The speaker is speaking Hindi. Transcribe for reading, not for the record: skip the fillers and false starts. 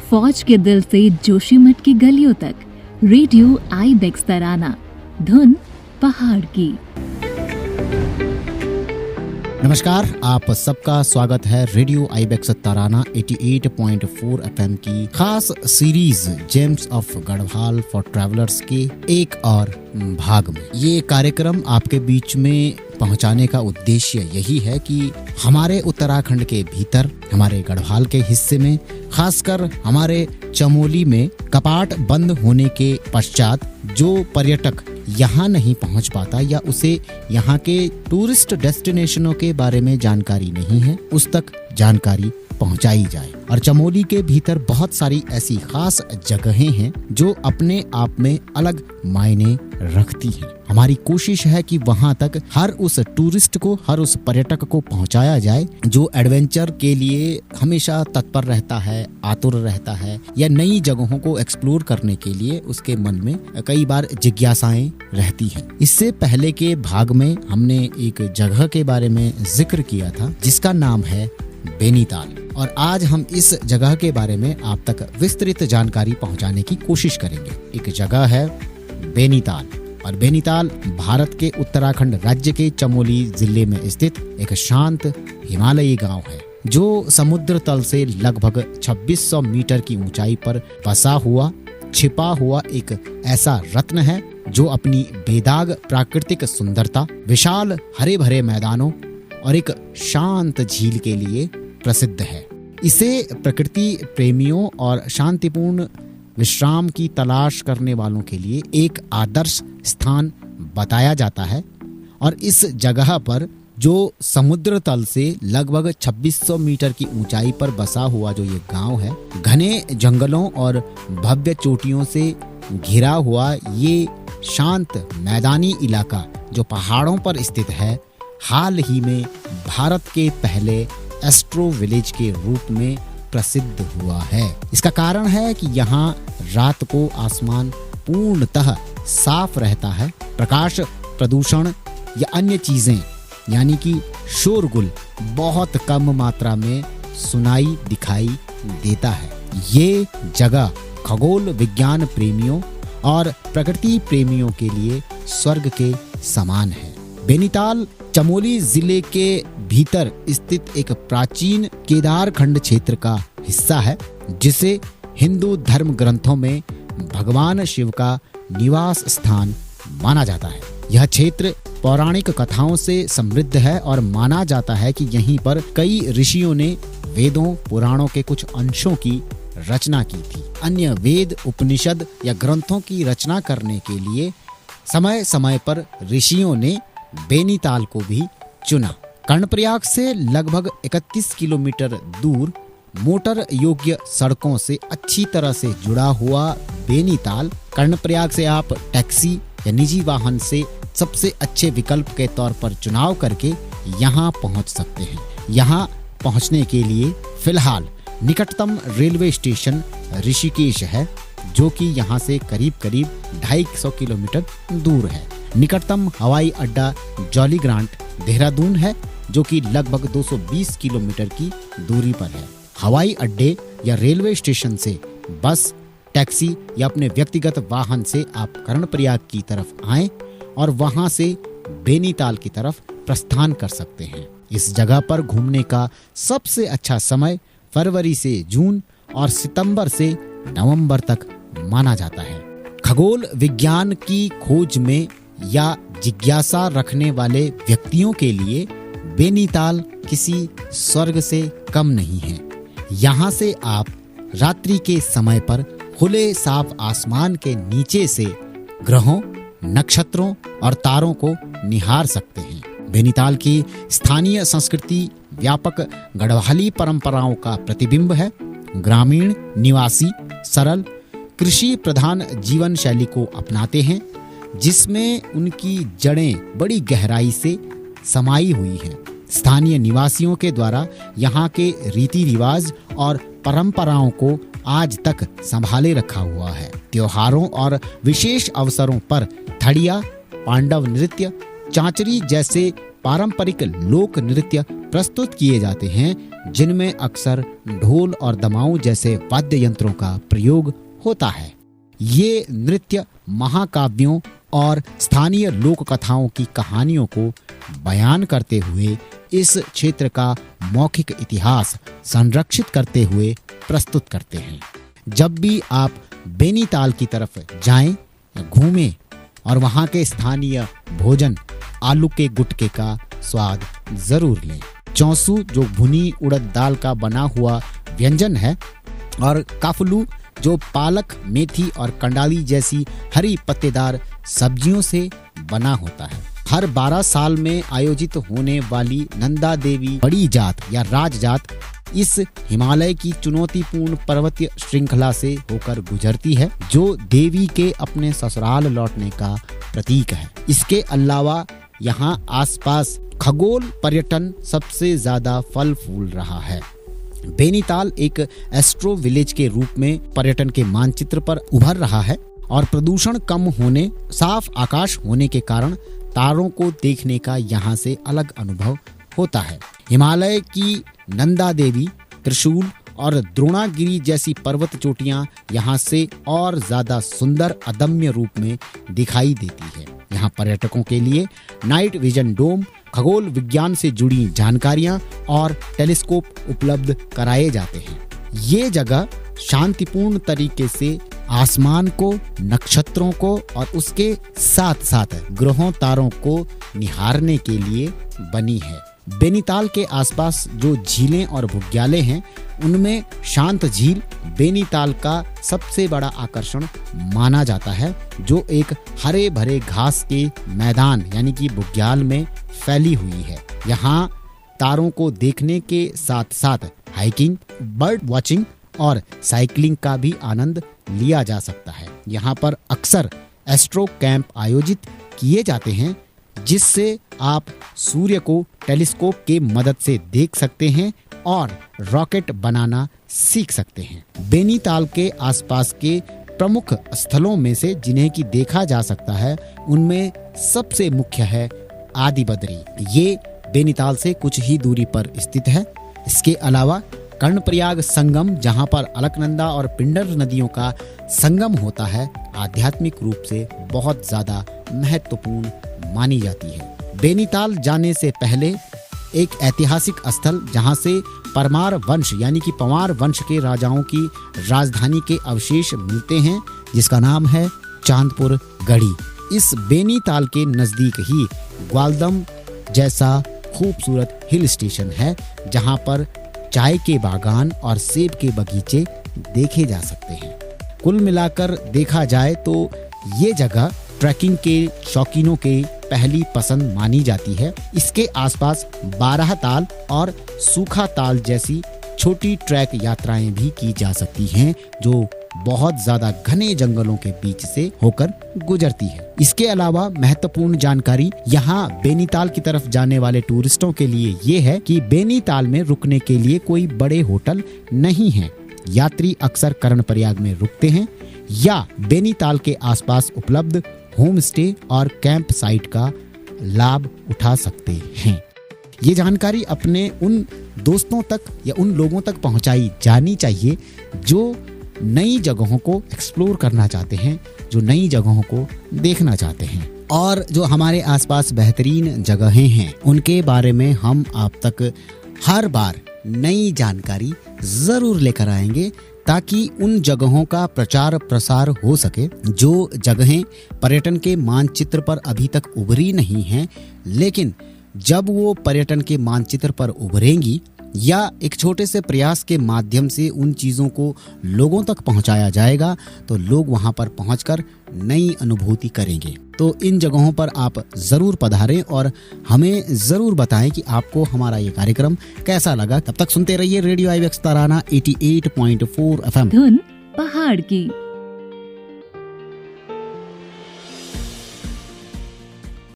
फौज के दिल से जोशीमठ की गलियों तक रेडियो आईबेक्स तराना, धुन पहाड़ की। नमस्कार, आप सबका स्वागत है रेडियो आईबेक्स तराना 88.4 FM की खास series James of Garhwal for travellers के एक और भाग में। ये कार्यक्रम आपके बीच में पहुंचाने का उद्देश्य यही है कि हमारे उत्तराखंड के भीतर, हमारे गढ़वाल के हिस्से में, खासकर हमारे चमोली में कपाट बंद होने के पश्चात जो पर्यटक यहाँ नहीं पहुँच पाता या उसे यहाँ के टूरिस्ट डेस्टिनेशनों के बारे में जानकारी नहीं है, उस तक जानकारी पहुँचाई जाए। और चमोली के भीतर बहुत सारी ऐसी खास जगहें हैं जो अपने आप में अलग मायने रखती हैं। हमारी कोशिश है कि वहाँ तक हर उस टूरिस्ट को, हर उस पर्यटक को पहुँचाया जाए जो एडवेंचर के लिए हमेशा तत्पर रहता है, आतुर रहता है, या नई जगहों को एक्सप्लोर करने के लिए उसके मन में कई बार जिज्ञासाएं रहती हैं। इससे पहले के भाग में हमने एक जगह के बारे में जिक्र किया था जिसका नाम है बेनीताल, और आज हम इस जगह के बारे में आप तक विस्तृत जानकारी पहुंचाने की कोशिश करेंगे। एक जगह है बेनीताल, और बेनीताल भारत के उत्तराखंड राज्य के चमोली जिले में स्थित एक शांत हिमालयी गांव है जो समुद्र तल से लगभग 2600 मीटर की ऊंचाई पर बसा हुआ, छिपा हुआ एक ऐसा रत्न है जो अपनी बेदाग प्राकृतिक सुंदरता, विशाल हरे भरे मैदानों और एक शांत झील के लिए प्रसिद्ध है। इसे प्रकृति प्रेमियों और शांतिपूर्ण विश्राम की तलाश करने वालों के लिए एक आदर्श स्थान बताया जाता है। और इस जगह पर जो समुद्र तल से लगभग 2600 मीटर की ऊंचाई पर बसा हुआ जो ये गांव है, घने जंगलों और भव्य चोटियों से घिरा हुआ ये शांत मैदानी इलाका जो पहाड़ों पर स्थित है, हाल ही में भारत के पहले एस्ट्रो विलेज के रूप में प्रसिद्ध हुआ है। इसका कारण है कि यहाँ रात को आसमान पूर्णतः साफ रहता है, प्रकाश, प्रदूषण या अन्य चीजें यानी कि शोरगुल बहुत कम मात्रा में सुनाई दिखाई देता है। ये जगह खगोल विज्ञान प्रेमियों और प्रकृति प्रेमियों के लिए स्वर्ग के समान है। बेनीताल चमोली जिले के भीतर स्थित एक प्राचीन केदार खंड क्षेत्र का हिस्सा है जिसे हिंदू धर्म ग्रंथों में भगवान शिव का निवास स्थान माना जाता है। यह क्षेत्र पौराणिक कथाओं से समृद्ध है और माना जाता है कि यहीं पर कई ऋषियों ने वेदों, पुराणों के कुछ अंशों की रचना की थी। अन्य वेद, उपनिषद या ग्रंथों की रचना करने के लिए समय समय पर ऋषियों ने बेनीताल को भी चुना। कर्णप्रयाग से लगभग 31 किलोमीटर दूर मोटर योग्य सड़कों से अच्छी तरह से जुड़ा हुआ बेनीताल, कर्णप्रयाग से आप टैक्सी या निजी वाहन से सबसे अच्छे विकल्प के तौर पर चुनाव करके यहाँ पहुँच सकते हैं। यहाँ पहुँचने के लिए फिलहाल निकटतम रेलवे स्टेशन ऋषिकेश है जो कि यहाँ से करीब 250 किलोमीटर दूर है। निकटतम हवाई अड्डा जॉली ग्रांट देहरादून है जो कि लगभग 220 किलोमीटर की दूरी पर है। हवाई अड्डे या रेलवे स्टेशन से बस, टैक्सी या अपने व्यक्तिगत वाहन से आप कर्णप्रयाग की तरफ आएं और वहां से बेनीताल की तरफ प्रस्थान कर सकते हैं। इस जगह पर घूमने का सबसे अच्छा समय फरवरी से जून और सितंबर से नवंबर तक माना जाता है। खगोल विज्ञान की खोज में या जिज्ञासा रखने वाले व्यक्तियों के लिए बेनीताल किसी स्वर्ग से कम नहीं है। यहाँ से आप रात्रि के समय पर खुले साफ आसमान के नीचे से ग्रहों, नक्षत्रों और तारों को निहार सकते हैं। बेनीताल की स्थानीय संस्कृति व्यापक गढ़वाली परंपराओं का प्रतिबिंब है। ग्रामीण निवासी सरल कृषि प्रधान जीवन शैली को अपनाते हैं जिसमें उनकी जड़ें बड़ी गहराई से समाई हुई हैं। स्थानीय निवासियों के द्वारा यहाँ के रीति रिवाज और परंपराओं को आज तक संभाले रखा हुआ है। त्योहारों और विशेष अवसरों पर थड़िया, पांडव नृत्य, चांचरी जैसे पारंपरिक लोक नृत्य प्रस्तुत किए जाते हैं, जिनमें अक्सर ढोल और दमाऊ जैसे वाद्य यंत्रों का प्रयोग होता है। ये नृत्य महाकाव्यों और स्थानीय लोक कथाओं की कहानियों को बयान करते हुए इस क्षेत्र का मौखिक इतिहास संरक्षित करते हुए प्रस्तुत करते हैं। जब भी आप बेनीताल की तरफ जाएं, घूमें और वहां के स्थानीय भोजन आलू के गुटके का स्वाद जरूर लें। चौसू जो भुनी उड़द दाल का बना हुआ व्यंजन है, और काफलू जो पालक, मेथी और कंडाली जैसी हरी पत्तेदार सब्जियों से बना होता है। हर 12 साल में आयोजित होने वाली नंदा देवी बड़ी जात या राज जात इस हिमालय की चुनौतीपूर्ण पर्वतीय श्रृंखला से होकर गुजरती है, जो देवी के अपने ससुराल लौटने का प्रतीक है। इसके अलावा यहाँ आसपास खगोल पर्यटन सबसे ज्यादा फल फूल रहा है। बेनीताल एक एस्ट्रो विलेज के रूप में पर्यटन के मानचित्र पर उभर रहा है, और प्रदूषण कम होने, साफ आकाश होने के कारण तारों को देखने का यहाँ से अलग अनुभव होता है। हिमालय की नंदा देवी, त्रिशूल और द्रोणागिरी जैसी पर्वत चोटियां यहाँ से और ज्यादा सुंदर अदम्य रूप में दिखाई देती है। यहाँ पर्यटकों के लिए नाइट विजन डोम, खगोल विज्ञान से जुड़ी जानकारियां और टेलीस्कोप उपलब्ध कराए जाते हैं। ये जगह शांतिपूर्ण तरीके से आसमान को, नक्षत्रों को और उसके साथ साथ ग्रहों तारों को निहारने के लिए बनी है। बेनीताल के आसपास जो झीलें और बुग्यालें हैं, उनमें शांत झील बेनीताल का सबसे बड़ा आकर्षण माना जाता है, जो एक हरे भरे घास के मैदान यानी कि बुग्याल में फैली हुई है। यहाँ तारों को देखने के साथ साथ हाइकिंग, बर्ड वॉचिंग और साइकिलिंग का भी आनंद लिया जा सकता है। यहाँ पर अक्सर एस्ट्रो कैंप आयोजित किए जाते हैं, जिससे आप सूर्य को टेलीस्कोप के मदद से देख सकते हैं और रॉकेट बनाना सीख सकते हैं। बेनीताल के आसपास के प्रमुख स्थलों में से जिन्हें की देखा जा सकता है, उनमें सबसे मुख्य है आदि बद्री। ये बेनीताल से कुछ ही दूरी पर स्थित है। इसके अलावा कर्णप्रयाग संगम, जहां पर अलकनंदा और पिंडर नदियों का संगम होता है, आध्यात्मिक रूप से बहुत ज्यादा महत्वपूर्ण मानी जाती है। बेनीताल जाने से पहले एक ऐतिहासिक स्थल, जहां से परमार वंश यानी कि पंवार वंश के राजाओं की राजधानी के अवशेष मिलते हैं, जिसका नाम है चांदपुर गढ़ी। इस बेनीताल के नजदीक ही ग्वालदम जैसा खूबसूरत हिल स्टेशन है, जहां पर चाय के बागान और सेब के बगीचे देखे जा सकते हैं। कुल मिलाकर देखा जाए तो ये जगह ट्रैकिंग के शौकीनों के पहली पसंद मानी जाती है। इसके आसपास 12 ताल और सूखा ताल जैसी छोटी ट्रैक यात्राएं भी की जा सकती हैं, जो बहुत ज्यादा घने जंगलों के बीच से होकर गुजरती है। इसके अलावा महत्वपूर्ण जानकारी यहाँ बेनीताल की तरफ जाने वाले टूरिस्टों के लिए ये है कि बेनीताल में रुकने के लिए कोई बड़े होटल नहीं है। यात्री अक्सर कर्णप्रयाग में रुकते हैं या बेनीताल के आसपास उपलब्ध होम स्टे और कैंप साइट का लाभ उठा सकते हैं। ये जानकारी अपने उन दोस्तों तक या उन लोगों तक पहुंचाई जानी चाहिए जो नई जगहों को एक्सप्लोर करना चाहते हैं, जो नई जगहों को देखना चाहते हैं, और जो हमारे आसपास बेहतरीन जगहें हैं उनके बारे में हम आप तक हर बार नई जानकारी जरूर लेकर आएंगे, ताकि उन जगहों का प्रचार प्रसार हो सके जो जगहें पर्यटन के मानचित्र पर अभी तक उभरी नहीं हैं, लेकिन जब वो पर्यटन के मानचित्र पर उभरेंगी या एक छोटे से प्रयास के माध्यम से उन चीज़ों को लोगों तक पहुंचाया जाएगा, तो लोग वहां पर पहुंचकर नई अनुभूति करेंगे। तो इन जगहों पर आप जरूर पधारें और हमें जरूर बताएं कि आपको हमारा ये कार्यक्रम कैसा लगा। तब तक सुनते रहिए रेडियो आईबेक्स तराना 88.4 FM। धुन पहाड़ की।